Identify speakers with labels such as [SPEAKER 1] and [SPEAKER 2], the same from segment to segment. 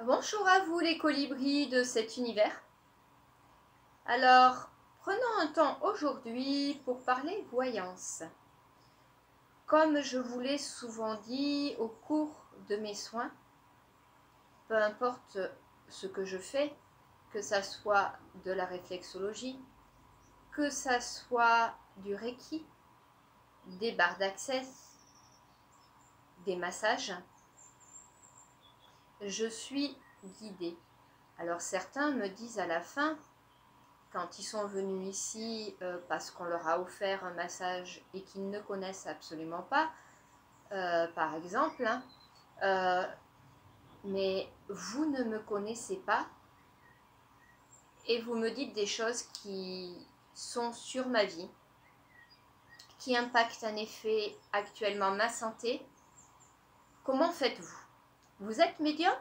[SPEAKER 1] Bonjour à vous les colibris de cet univers. Alors, prenons un temps aujourd'hui pour parler voyance. Comme je vous l'ai souvent dit au cours de mes soins, peu importe ce que je fais, que ça soit de la réflexologie, que ça soit du reiki, des barres d'accès, des massages, je suis guidée. Alors certains me disent à la fin, quand ils sont venus ici parce qu'on leur a offert un massage et qu'ils ne connaissent absolument pas, par exemple, hein, mais vous ne me connaissez pas et vous me dites des choses qui sont sur ma vie, qui impactent en effet actuellement ma santé. Comment faites-vous? Vous êtes médium?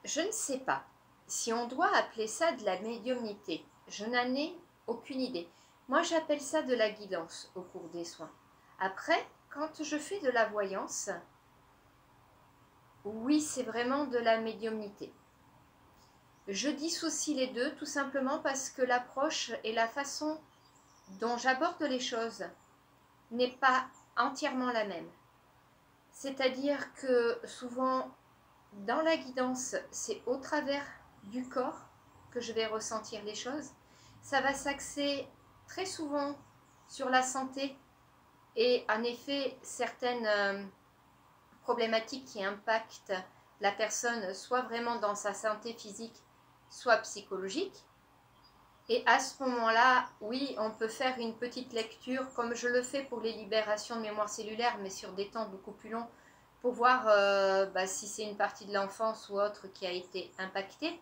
[SPEAKER 1] Je ne sais pas si on doit appeler ça de la médiumnité. Je n'en ai aucune idée. Moi, j'appelle ça de la guidance au cours des soins. Après, quand je fais de la voyance, oui, c'est vraiment de la médiumnité. Je dissocie les deux tout simplement parce que l'approche et la façon dont j'aborde les choses n'est pas entièrement la même. C'est-à-dire que souvent, dans la guidance, c'est au travers du corps que je vais ressentir les choses. Ça va s'axer très souvent sur la santé et en effet certaines problématiques qui impactent la personne soit vraiment dans sa santé physique, soit psychologique. Et à ce moment-là, oui, on peut faire une petite lecture, comme je le fais pour les libérations de mémoire cellulaire, mais sur des temps beaucoup plus longs, pour voir si c'est une partie de l'enfance ou autre qui a été impactée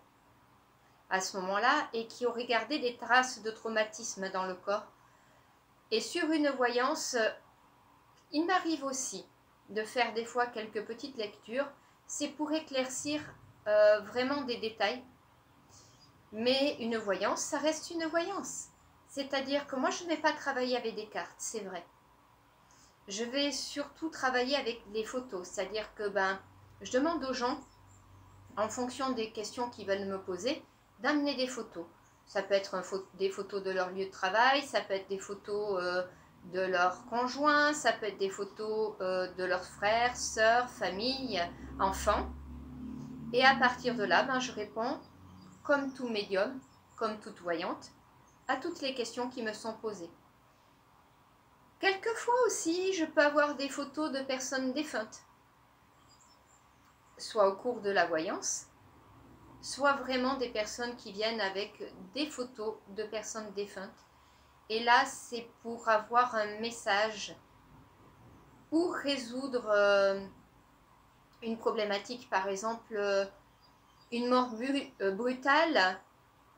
[SPEAKER 1] à ce moment-là et qui aurait gardé des traces de traumatisme dans le corps. Et sur une voyance, il m'arrive aussi de faire des fois quelques petites lectures. C'est pour éclaircir vraiment des détails. Mais une voyance, ça reste une voyance. C'est-à-dire que moi, je ne vais pas travailler avec des cartes, c'est vrai. Je vais surtout travailler avec les photos. C'est-à-dire que je demande aux gens, en fonction des questions qu'ils veulent me poser, d'amener des photos. Ça peut être des photos de leur lieu de travail, ça peut être des photos de leurs conjoints, ça peut être des photos de leurs frères, sœurs, famille, enfants. Et à partir de là, je réponds, comme tout médium, comme toute voyante, à toutes les questions qui me sont posées. Quelquefois aussi, je peux avoir des photos de personnes défuntes, soit au cours de la voyance, soit vraiment des personnes qui viennent avec des photos de personnes défuntes. Et là, c'est pour avoir un message ou résoudre une problématique, par exemple une mort brutale,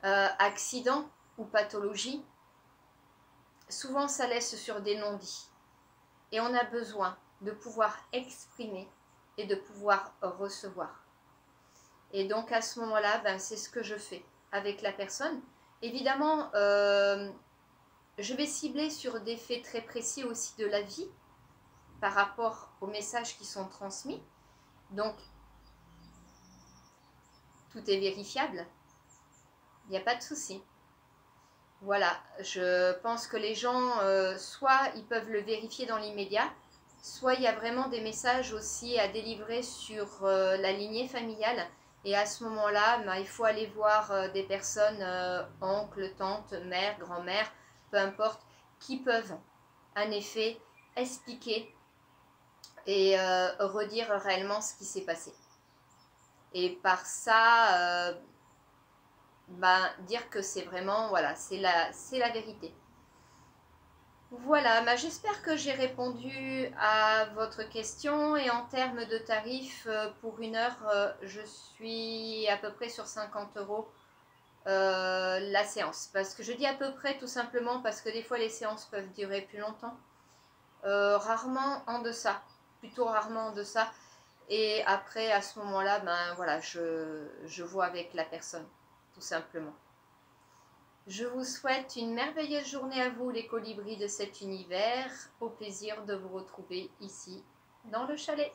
[SPEAKER 1] accident ou pathologie. Souvent, ça laisse sur des non-dits. Et on a besoin de pouvoir exprimer et de pouvoir recevoir. Et donc à ce moment-là, c'est ce que je fais avec la personne. Évidemment, je vais cibler sur des faits très précis aussi de la vie par rapport aux messages qui sont transmis. Donc, tout est vérifiable. Il n'y a pas de souci. Voilà, je pense que les gens, soit ils peuvent le vérifier dans l'immédiat, soit il y a vraiment des messages aussi à délivrer sur la lignée familiale. Et à ce moment-là, il faut aller voir des personnes, oncles, tantes, mères, grand-mères, peu importe, qui peuvent en effet expliquer et redire réellement ce qui s'est passé. Et par ça, dire que c'est vraiment, voilà, c'est la vérité. Voilà, j'espère que j'ai répondu à votre question et en termes de tarifs, pour une heure, je suis à peu près sur 50 € la séance. Parce que je dis à peu près tout simplement parce que des fois les séances peuvent durer plus longtemps. Rarement en deçà, plutôt rarement en deçà. Et après, à ce moment-là, voilà, je vois avec la personne, tout simplement. Je vous souhaite une merveilleuse journée à vous, les colibris de cet univers. Au plaisir de vous retrouver ici, dans le chalet.